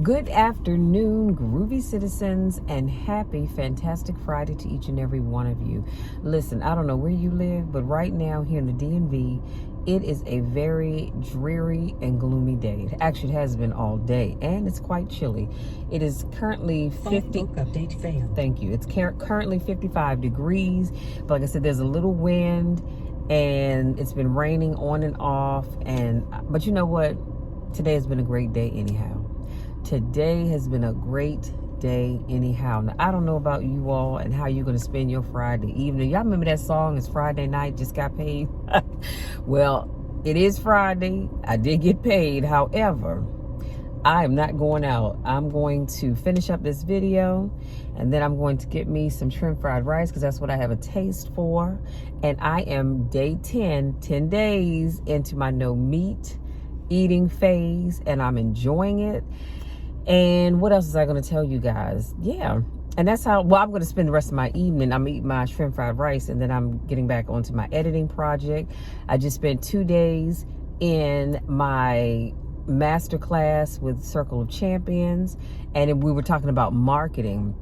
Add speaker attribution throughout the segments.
Speaker 1: Good afternoon, groovy citizens, and happy Fantastic Friday to each and every one of you. Listen, I don't know where you live, but right now here in the DMV, it is a very dreary and gloomy day. Actually, it has been all day, and it's quite chilly. It is currently 50.
Speaker 2: Update failed.
Speaker 1: Thank you. It's currently 55 degrees. But like I said, there's a little wind, and it's been raining on and off. But you know what? Today has been a great day anyhow. Today has been a great day anyhow. Now, I don't know about you all and how you're going to spend your Friday evening. Y'all remember that song, It's Friday Night, Just Got Paid? Well, it is Friday. I did get paid. However, I am not going out. I'm going to finish up this video, and then I'm going to get me some shrimp fried rice because that's what I have a taste for. And I am day 10 days into my no meat eating phase, and I'm enjoying it. And what else is I going to tell you guys? Yeah. And that's how, well, I'm going to spend the rest of my evening. I'm eating my shrimp fried rice, and then I'm getting back onto my editing project. I just spent 2 days in my master class with Circle of Champions, and we were talking about marketing.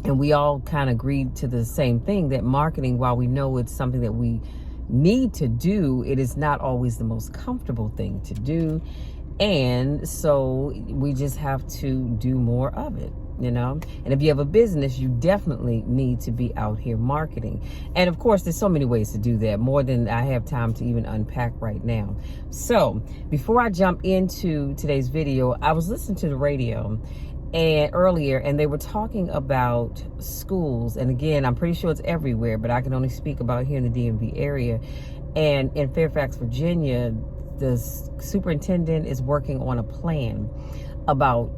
Speaker 1: And we all kind of agreed to the same thing, that marketing, while we know it's something that we need to do, it is not always the most comfortable thing to do. And so we just have to do more of it, you know. And if you have a business, you definitely need to be out here marketing. And of course, there's so many ways to do that, more than I have time to even unpack right now. So before I jump into today's video, I was listening to the radio earlier, and they were talking about schools. And again, I'm pretty sure it's everywhere, but I can only speak about here in the DMV area. And in Fairfax, Virginia, the superintendent is working on a plan about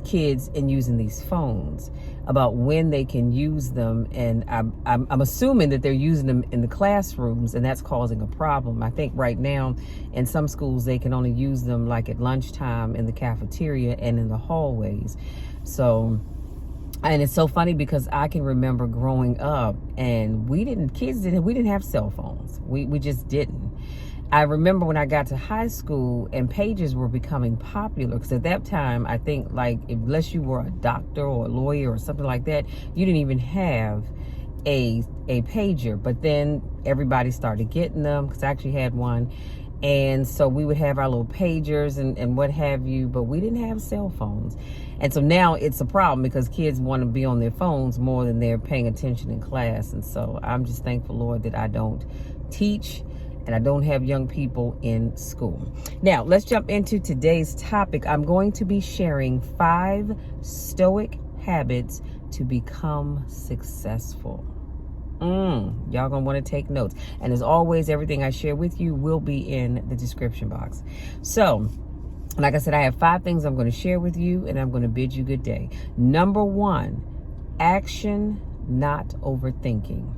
Speaker 1: kids and using these phones, about when they can use them. And I'm assuming that they're using them in the classrooms, and that's causing a problem. I think right now in some schools they can only use them like at lunchtime in the cafeteria and in the hallways. So, and it's so funny because I can remember growing up, and we didn't have cell phones. We just didn't. I remember when I got to high school and pagers were becoming popular, because at that time, I think, like, unless you were a doctor or a lawyer or something like that, you didn't even have a pager. But then everybody started getting them, because I actually had one. And so we would have our little pagers and what have you, but we didn't have cell phones. And so now it's a problem because kids want to be on their phones more than they're paying attention in class. And so I'm just thankful, Lord, that I don't teach and I don't have young people in school. Now, let's jump into today's topic. I'm going to be sharing 5 Stoic habits to become successful. Y'all gonna want to take notes. And as always, everything I share with you will be in the description box. So, like I said, I have 5 things I'm going to share with you, and I'm going to bid you good day. Number 1, action, not overthinking.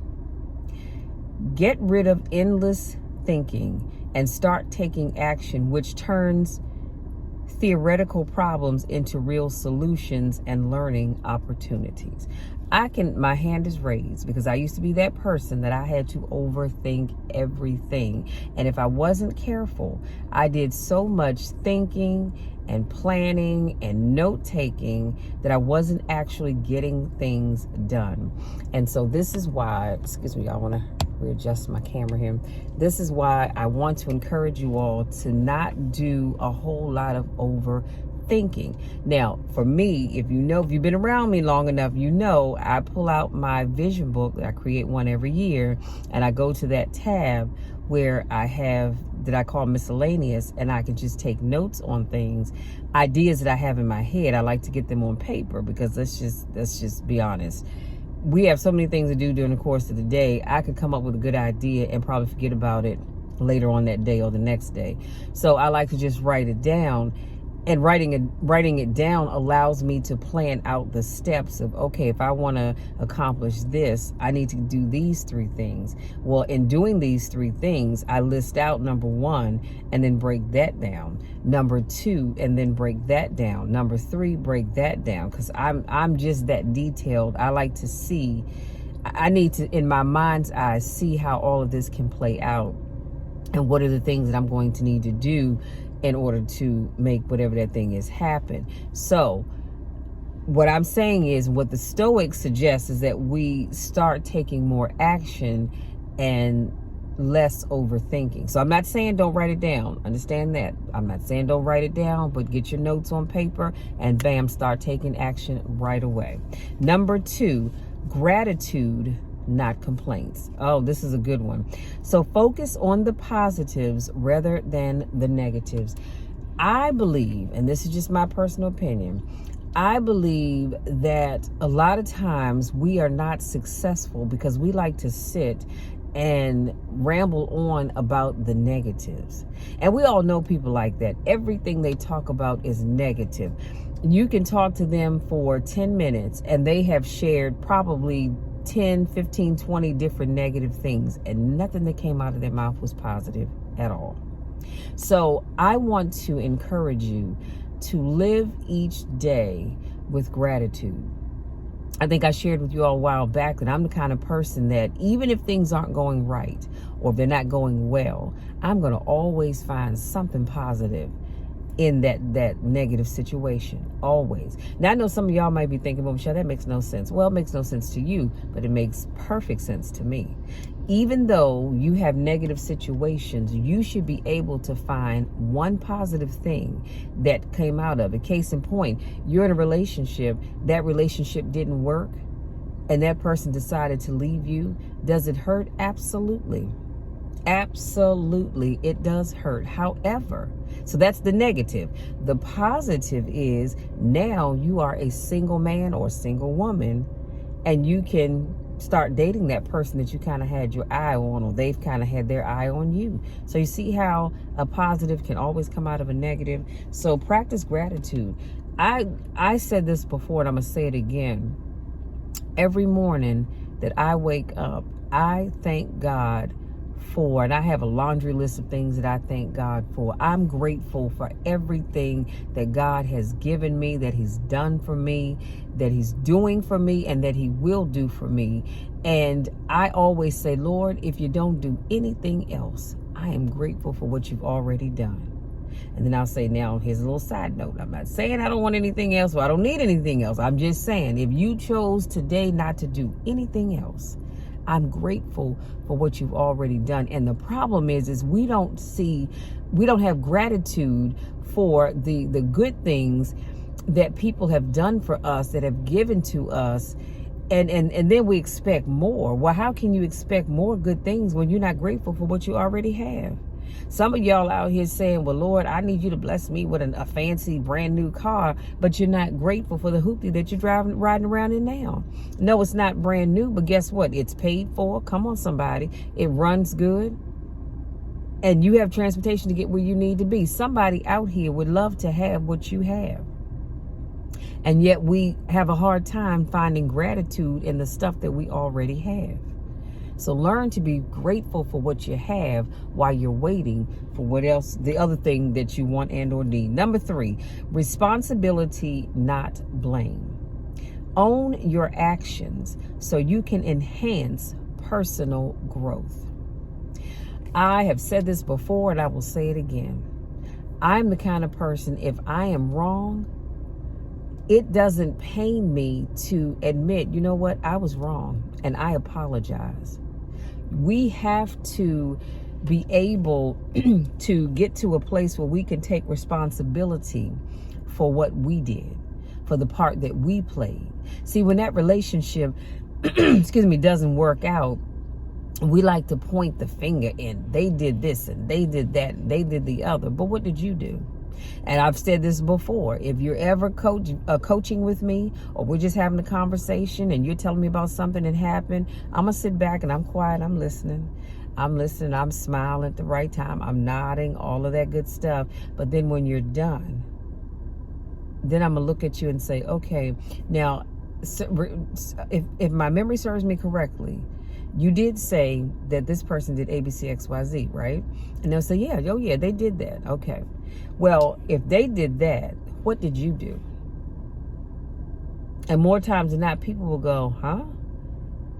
Speaker 1: Get rid of endless thinking and start taking action, which turns theoretical problems into real solutions and learning opportunities. My hand is raised because I used to be that person that I had to overthink everything. And if I wasn't careful, I did so much thinking and planning and note taking that I wasn't actually getting things done. And so this is why, excuse me, I want to readjust my camera here. This is why I want to encourage you all to not do a whole lot of overthinking. Now, for me, if you've been around me long enough, you know I pull out my vision book. I create one every year, and I go to that tab where I have that I call miscellaneous, and I can just take notes on things, ideas that I have in my head. I like to get them on paper because let's just be honest. We have so many things to do during the course of the day. I could come up with a good idea and probably forget about it later on that day or the next day. So I like to just write it down. And writing it down allows me to plan out the steps of, okay, if I want to accomplish this, I need to do these 3 things. Well, in doing these 3 things, I list out number 1 and then break that down. Number 2, and then break that down. Number 3, break that down. Because I'm just that detailed. I like to see, I need to, in my mind's eye, see how all of this can play out and what are the things that I'm going to need to do in order to make whatever that thing is happen. So what I'm saying is, what the Stoics suggest is that we start taking more action and less overthinking. So I'm not saying don't write it down. Understand that. I'm not saying don't write it down, but get your notes on paper and bam, start taking action right away. Number 2, gratitude, not complaints. Oh, this is a good one. So focus on the positives rather than the negatives. I believe, and this is just my personal opinion, I believe that a lot of times we are not successful because we like to sit and ramble on about the negatives. And we all know people like that. Everything they talk about is negative. You can talk to them for 10 minutes and they have shared probably 10, 15, 20 different negative things, and nothing that came out of their mouth was positive at all. So I want to encourage you to live each day with gratitude. I think I shared with you all a while back that I'm the kind of person that even if things aren't going right or if they're not going well, I'm going to always find something positive in that negative situation, always. Now, I know some of y'all might be thinking, well, Michelle, that makes no sense. Well, it makes no sense to you, but it makes perfect sense to me. Even though you have negative situations, you should be able to find one positive thing that came out of it. Case in point, you're in a relationship, that relationship didn't work, and that person decided to leave you. Does it hurt? Absolutely. Absolutely, it does hurt. However, so that's the negative. The positive is now you are a single man or single woman, and you can start dating that person that you kind of had your eye on, or they've kind of had their eye on you. So you see how a positive can always come out of a negative. So practice gratitude. I said this before, and I'm gonna say it again. Every morning that I wake up, I thank God for, and I have a laundry list of things that I thank God for. I'm grateful for everything that God has given me, that He's done for me, that He's doing for me, and that He will do for me. And I always say, Lord, if you don't do anything else, I am grateful for what you've already done. And then I'll say, now, here's a little side note. I'm not saying I don't want anything else, or I don't need anything else. I'm just saying, if you chose today not to do anything else, I'm grateful for what you've already done. And the problem is we don't have gratitude for the good things that people have done for us, that have given to us. And then we expect more. Well, how can you expect more good things when you're not grateful for what you already have? Some of y'all out here saying, well, Lord, I need you to bless me with a fancy brand new car, but you're not grateful for the hoopty that you're riding around in now. No, it's not brand new, but guess what? It's paid for. Come on, somebody. It runs good. And you have transportation to get where you need to be. Somebody out here would love to have what you have. And yet we have a hard time finding gratitude in the stuff that we already have. So learn to be grateful for what you have while you're waiting for what else, the other thing that you want and or need. Number 3, responsibility, not blame. Own your actions so you can enhance personal growth. I have said this before and I will say it again. I'm the kind of person, if I am wrong, it doesn't pain me to admit, you know what, I was wrong and I apologize. We have to be able to get to a place where we can take responsibility for what we did, for the part that we played. See, when that relationship, doesn't work out, we like to point the finger and they did this and they did that and they did the other. But what did you do? And I've said this before, if you're ever coaching with me, or we're just having a conversation and you're telling me about something that happened, I'm going to sit back and I'm quiet. I'm listening. I'm smiling at the right time. I'm nodding, all of that good stuff. But then when you're done, then I'm going to look at you and say, okay, now, if my memory serves me correctly, you did say that this person did ABC, XYZ, right? And they'll say, yeah, oh yeah, they did that. Okay. Well, if they did that, what did you do? And more times than not, people will go, huh?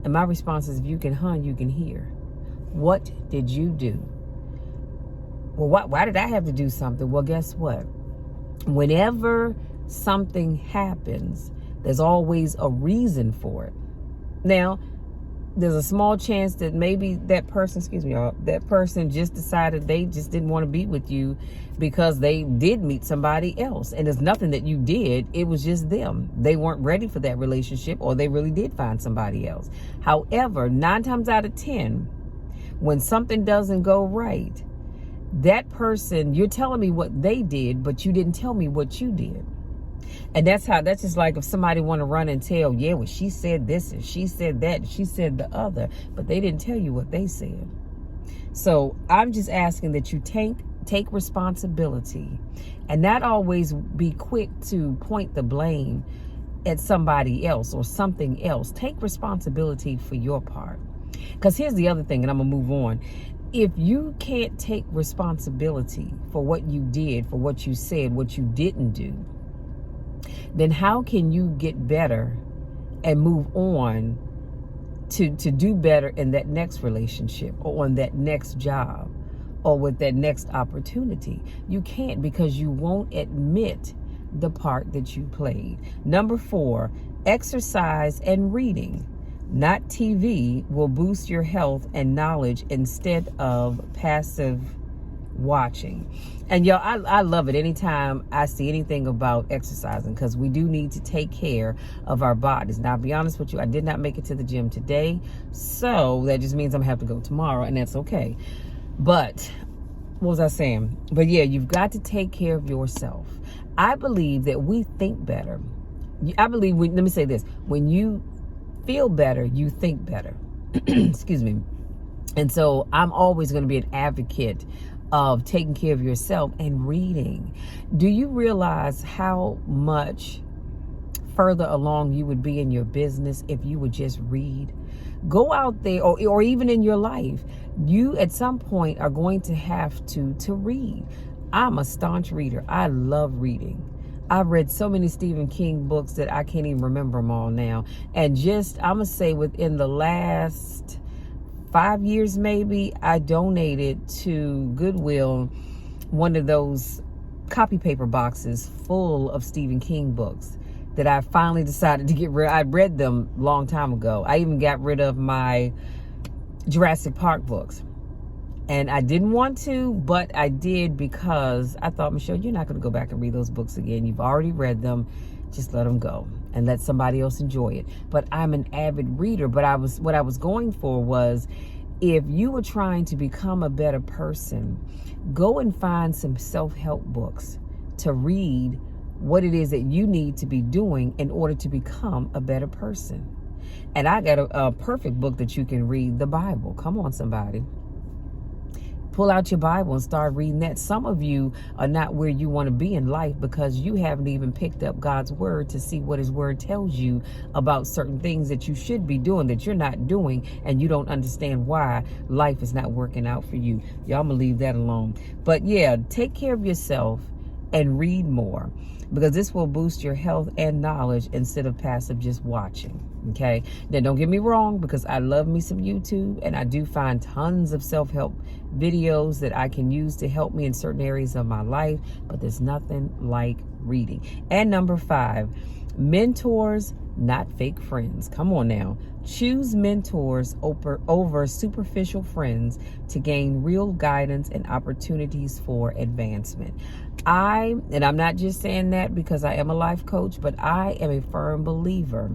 Speaker 1: And my response is, if you can you can hear. What did you do? Well, why did I have to do something? Well, guess what? Whenever something happens, there's always a reason for it. Now, there's a small chance that maybe that person, excuse me, y'all, that person just decided they just didn't want to be with you because they did meet somebody else. And there's nothing that you did. It was just them. They weren't ready for that relationship, or they really did find somebody else. However, 9 times out of 10, when something doesn't go right, that person, you're telling me what they did, but you didn't tell me what you did. And that's just like if somebody want to run and tell, yeah, well, she said this and she said that and she said the other, but they didn't tell you what they said. So I'm just asking that you take responsibility and not always be quick to point the blame at somebody else or something else. Take responsibility for your part. Because here's the other thing, and I'm going to move on. If you can't take responsibility for what you did, for what you said, what you didn't do, then how can you get better and move on to do better in that next relationship or on that next job or with that next opportunity? You can't, because you won't admit the part that you played. Number 4, exercise and reading, not TV, will boost your health and knowledge instead of passive watching. And y'all, I love it anytime I see anything about exercising, because we do need to take care of our bodies. Now, I'll be honest with you, I did not make it to the gym today, so that just means I'm gonna have to go tomorrow, and that's okay. But what was I saying? But yeah, you've got to take care of yourself. I believe that we think better. Let me say this: when you feel better, you think better. Excuse me. And so I'm always going to be an advocate of taking care of yourself and reading. Do you realize how much further along you would be in your business if you would just read? Go out there, or even in your life, you at some point are going to have to read. I'm a staunch reader. I love reading. I've read so many Stephen King books that I can't even remember them all now. And I'm going to say within the last 5 years, maybe, I donated to Goodwill one of those copy paper boxes full of Stephen King books that I finally decided to get rid of. I read them a long time ago. I even got rid of my Jurassic Park books. And I didn't want to, but I did, because I thought, Michelle, you're not going to go back and read those books again. You've already read them. Just let them go and let somebody else enjoy it. But I'm an avid reader. But what I was going for was, if you were trying to become a better person, go and find some self-help books to read what it is that you need to be doing in order to become a better person. And I got a perfect book that you can read, the Bible. Come on, somebody. Pull out your Bible and start reading that. Some of you are not where you want to be in life because you haven't even picked up God's word to see what his word tells you about certain things that you should be doing that you're not doing, and you don't understand why life is not working out for you. Y'all, I'm gonna leave that alone. But yeah, take care of yourself and read more, because this will boost your health and knowledge instead of passive just watching. Okay, now don't get me wrong, because I love me some YouTube, and I do find tons of self-help videos that I can use to help me in certain areas of my life, but there's nothing like reading. And number 5, mentors, not fake friends. Come on now. Choose mentors over superficial friends to gain real guidance and opportunities for advancement. I'm not just saying that because I am a life coach, but I am a firm believer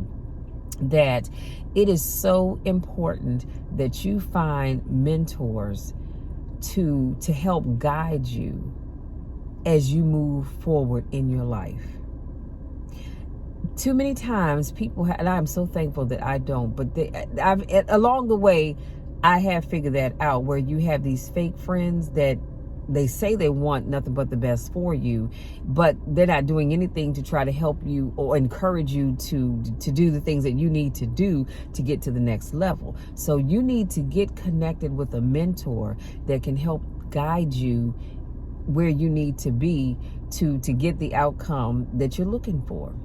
Speaker 1: that it is so important that you find mentors to help guide you as you move forward in your life. Too many times people and I'm so thankful that I don't, but along the way, I have figured that out, where you have these fake friends that they say they want nothing but the best for you, but they're not doing anything to try to help you or encourage you to do the things that you need to do to get to the next level. So you need to get connected with a mentor that can help guide you where you need to be to get the outcome that you're looking for.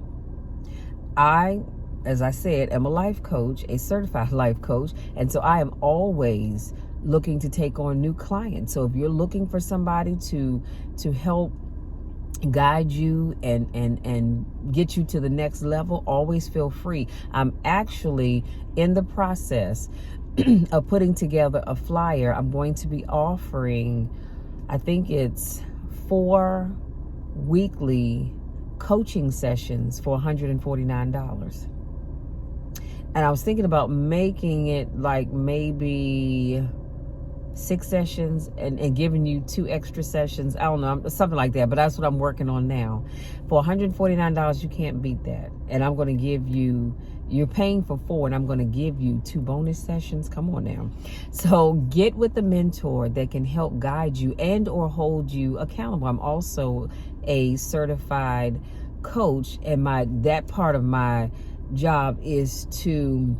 Speaker 1: I, as I said, am a life coach, a certified life coach, and so I am always looking to take on new clients. So if you're looking for somebody to help guide you and get you to the next level, always feel free. I'm actually in the process of putting together a flyer. I'm going to be offering, I think it's 4 weekly coaching sessions for $149. And I was thinking about making it like maybe 6 sessions and giving you 2 extra sessions. I don't know, something like that. But that's what I'm working on now. For $149, you can't beat that. And I'm going to give you, you're paying for 4, and I'm going to give you 2 bonus sessions. Come on now. So get with a mentor that can help guide you and or hold you accountable. I'm also a certified coach, and that part of my job is to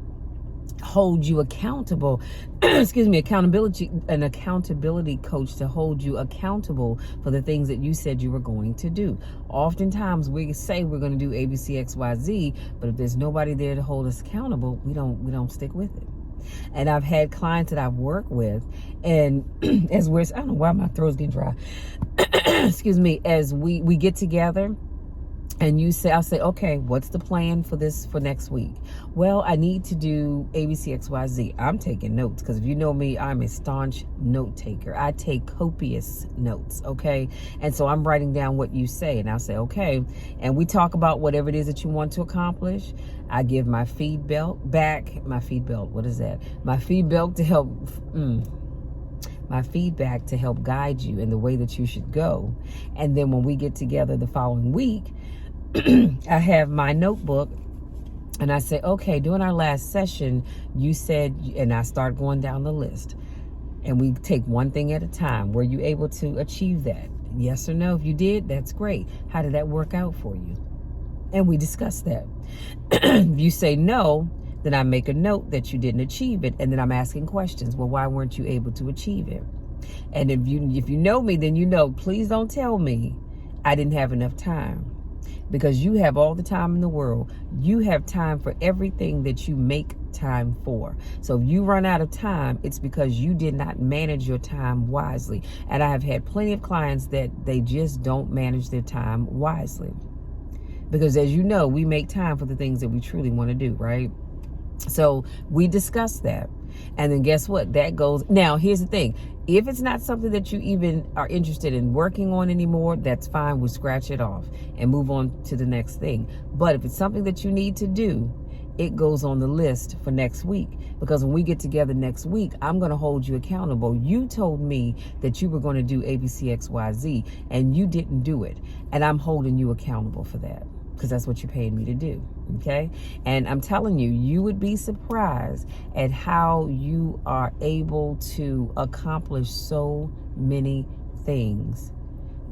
Speaker 1: hold you accountable. Excuse me, an accountability coach to hold you accountable for the things that you said you were going to do. Oftentimes we say we're going to do ABCXYZ, but if there's nobody there to hold us accountable, we don't stick with it. And I've had clients that I've worked with, and I don't know why my throat's getting dry. Excuse me, as we get together, and I'll say, okay, what's the plan for next week? Well, I need to do ABCXYZ. I'm taking notes, because if you know me, I'm a staunch note taker. I take copious notes, okay? And so I'm writing down what you say, and I'll say, okay, and we talk about whatever it is that you want to accomplish. I give my feedback to help. My feedback to help guide you in the way that you should go. And then when we get together the following week, I have my notebook, and I say, okay, during our last session, you said, and I start going down the list, and we take one thing at a time. Were you able to achieve that? Yes or no? If you did, that's great. How did that work out for you? And we discuss that. If you say no, then I make a note that you didn't achieve it, and then I'm asking questions. Well, why weren't you able to achieve it? And if you know me, then you know, please don't tell me I didn't have enough time, because you have all the time in the world. You have time for everything that you make time for. So if you run out of time, it's because you did not manage your time wisely. And I have had plenty of clients that they just don't manage their time wisely. Because as you know, we make time for the things that we truly want to do, right? So we discuss that. And then guess what? That goes. Now, here's the thing. If it's not something that you even are interested in working on anymore, that's fine. We'll scratch it off and move on to the next thing. But if it's something that you need to do, it goes on the list for next week. Because when we get together next week, I'm going to hold you accountable. You told me that you were going to do ABCXYZ, and you didn't do it. And I'm holding you accountable for that, because that's what you're paying me to do, okay? And I'm telling you, you would be surprised at how you are able to accomplish so many things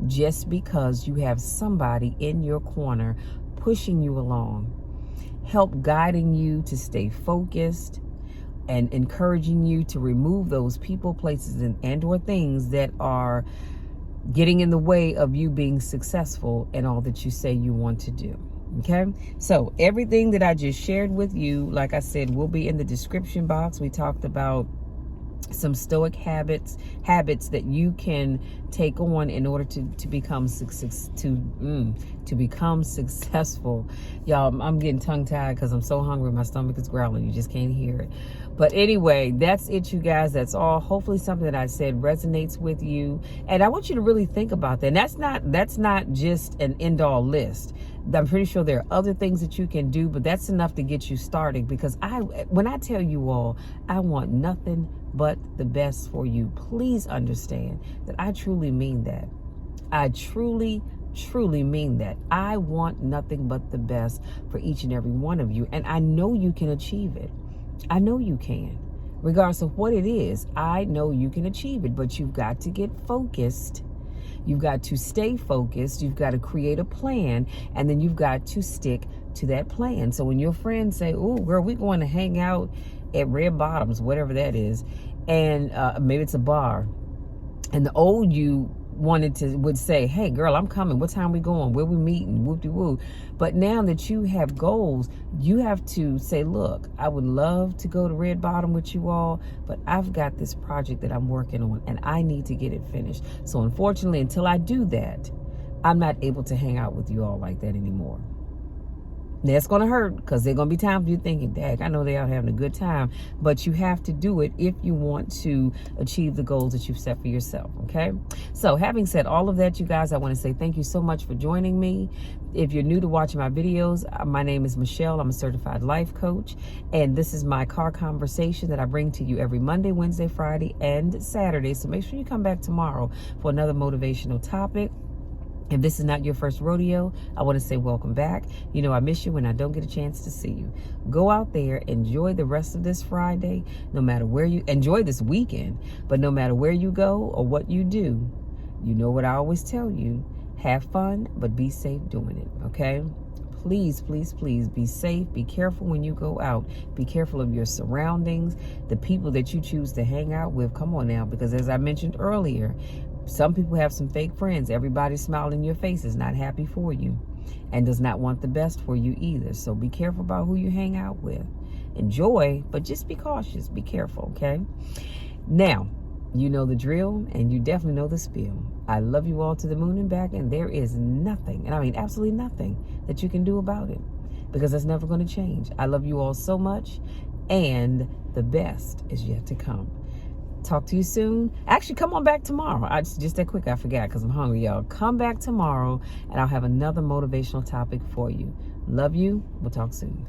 Speaker 1: just because you have somebody in your corner pushing you along, help guiding you to stay focused, and encouraging you to remove those people, places, and or things that are getting in the way of you being successful in all that you say you want to do. Okay, so everything that I just shared with you, like I said, will be in the description box. We talked about some Stoic habits that you can take on in order to become successful. Y'all, I'm getting tongue tied because I'm so hungry. My stomach is growling. You just can't hear it. But anyway, that's it, you guys. That's all. Hopefully something that I said resonates with you. And I want you to really think about that. And that's not just an end-all list. I'm pretty sure there are other things that you can do, but that's enough to get you started. Because when I tell you all, I want nothing but the best for you. Please understand that I truly mean that. I truly mean that. I want nothing but the best for each and every one of you. And I know you can achieve it. I know you can. Regardless of what it is, I know you can achieve it. But you've got to get focused. You've got to stay focused. You've got to create a plan. And then you've got to stick to that plan. So when your friends say, oh, girl, we're going to hang out at Red Bottoms, whatever that is, and maybe it's a bar, and the old you would say, hey girl, I'm coming, what time we going, where we meeting, whoop-de-woo. But now that you have goals, you have to say, look, I would love to go to Red Bottom with you all, but I've got this project that I'm working on and I need to get it finished. So unfortunately, until I do that, I'm not able to hang out with you all like that anymore. That's going to hurt, because there's going to be times you're thinking, dang, I know they are having a good time, but you have to do it if you want to achieve the goals that you've set for yourself, okay? So having said all of that, you guys, I want to say thank you so much for joining me. If you're new to watching my videos, my name is Michelle. I'm a certified life coach, and this is my car conversation that I bring to you every Monday, Wednesday, Friday, and Saturday. So make sure you come back tomorrow for another motivational topic. If this is not your first rodeo, I want to say welcome back. You know, I miss you when I don't get a chance to see you. Go out there, enjoy the rest of this Friday, no matter where you, enjoy this weekend, but no matter where you go or what you do, you know what I always tell you, have fun, but be safe doing it, okay? Please, please, please be safe. Be careful when you go out. Be careful of your surroundings, the people that you choose to hang out with. Come on now, because as I mentioned earlier, some people have some fake friends. Everybody smiling in your face is not happy for you and does not want the best for you either. So be careful about who you hang out with. Enjoy, but just be cautious. Be careful, okay? Now, you know the drill, and you definitely know the spiel. I love you all to the moon and back, and there is nothing, and I mean absolutely nothing, that you can do about it, because that's never going to change. I love you all so much, and the best is yet to come. Talk to you soon. Actually, come on back tomorrow. Just that quick, I forgot, because I'm hungry, y'all. Come back tomorrow, and I'll have another motivational topic for you. Love you. We'll talk soon.